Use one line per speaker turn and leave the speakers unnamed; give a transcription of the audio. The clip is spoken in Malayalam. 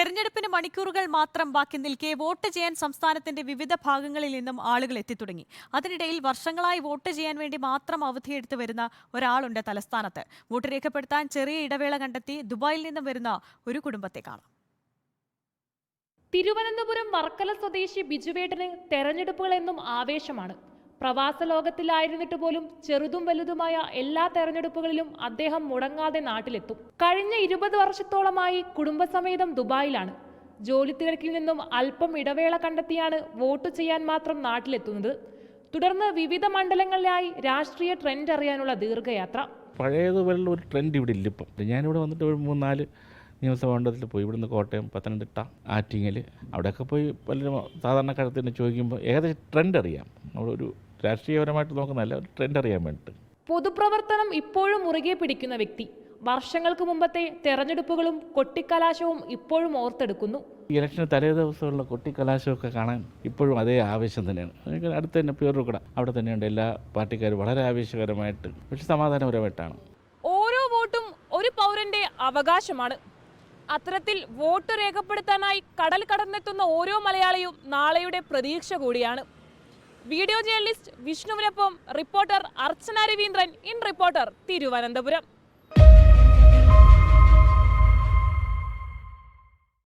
തെരഞ്ഞെടുപ്പിന് മണിക്കൂറുകൾ മാത്രം ബാക്കി നിൽക്കെ വോട്ട് ചെയ്യാൻ സംസ്ഥാനത്തിന്റെ വിവിധ ഭാഗങ്ങളിൽ നിന്നും ആളുകൾ എത്തിത്തുടങ്ങി. അതിനിടയിൽ വർഷങ്ങളായി വോട്ട് ചെയ്യാൻ വേണ്ടി മാത്രം അവധിയെടുത്ത് വരുന്ന ഒരാളുണ്ട് തലസ്ഥാനത്ത്. വോട്ട് രേഖപ്പെടുത്താൻ ചെറിയ ഇടവേള കണ്ടെത്തി ദുബായിൽ നിന്നും വരുന്ന ഒരു കുടുംബത്തെ കാണാം.
തിരുവനന്തപുരം വർക്കല സ്വദേശി ബിജുവേട്ടന് തെരഞ്ഞെടുപ്പുകളെന്നും ആവേശമാണ്. പ്രവാസ ലോകത്തിലായിരുന്നിട്ട് പോലും ചെറുതും വലുതുമായ എല്ലാ തെരഞ്ഞെടുപ്പുകളിലും അദ്ദേഹം മുടങ്ങാതെ നാട്ടിലെത്തും. കഴിഞ്ഞ 20 വർഷത്തോളമായി കുടുംബസമേതം ദുബായിലാണ്. ജോലി തിരക്കിൽ നിന്നും അല്പം ഇടവേള കണ്ടെത്തിയാണ് വോട്ട് ചെയ്യാൻ മാത്രം നാട്ടിലെത്തുന്നത്. തുടർന്ന് വിവിധ മണ്ഡലങ്ങളിലായി രാഷ്ട്രീയ ട്രെൻഡ് അറിയാനുള്ള ദീർഘയാത്ര.
പഴയതുപോലുള്ള ഒരു ട്രെൻഡ് ഇവിടെ ഇല്ല. ഇപ്പം ഞാനിവിടെ വന്നിട്ട് ഒരു 3-4 നിയമസഭാ മണ്ഡലത്തിൽ പോയി. ഇവിടുന്ന് കോട്ടയം, പത്തനംതിട്ട, ആറ്റിങ്ങൽ അവിടെയൊക്കെ പോയി പലരും സാധാരണക്കാരത്ത് തന്നെ ചോദിക്കുമ്പോൾ ഏകദേശം ട്രെൻഡ് അറിയാം. നമ്മളൊരു രാഷ്ട്രീയപരമായിട്ട് നോക്കുന്നതല്ല, ഒരു ട്രെൻഡ് അറിയാൻ വേണ്ടിയിട്ട്.
പൊതുപ്രവർത്തനം ഇപ്പോഴും മുറുകെ പിടിക്കുന്ന വ്യക്തി വർഷങ്ങൾക്ക് മുമ്പത്തെ തെരഞ്ഞെടുപ്പുകളും കൊട്ടിക്കലാശവും ഇപ്പോഴും ഓർത്തെടുക്കുന്നു.
ഇലക്ഷന് തലേ ദിവസമുള്ള കൊട്ടിക്കലാശമൊക്കെ കാണാൻ ഇപ്പോഴും അതേ ആവേശം തന്നെയാണ്. അടുത്ത് തന്നെ പ്യൂർക്കട അവിടെ തന്നെയുണ്ട്. എല്ലാ പാർട്ടിക്കാരും വളരെ ആവേശകരമായിട്ട് പക്ഷെ സമാധാനപരമായിട്ടാണ്.
ഓരോ വോട്ടും ഒരു പൗരന്റെ അവകാശമാണ്. അത്തരത്തിൽ വോട്ട് രേഖപ്പെടുത്താനായി കടൽ കടന്നെത്തുന്ന ഓരോ മലയാളിയും നാളെയുടെ പ്രതീക്ഷ കൂടിയാണ്. വീഡിയോ ജേർണലിസ്റ്റ് വിഷ്ണുവിനൊപ്പം reporter Archana Raveendran, in reporter, Thiruvananthapuram.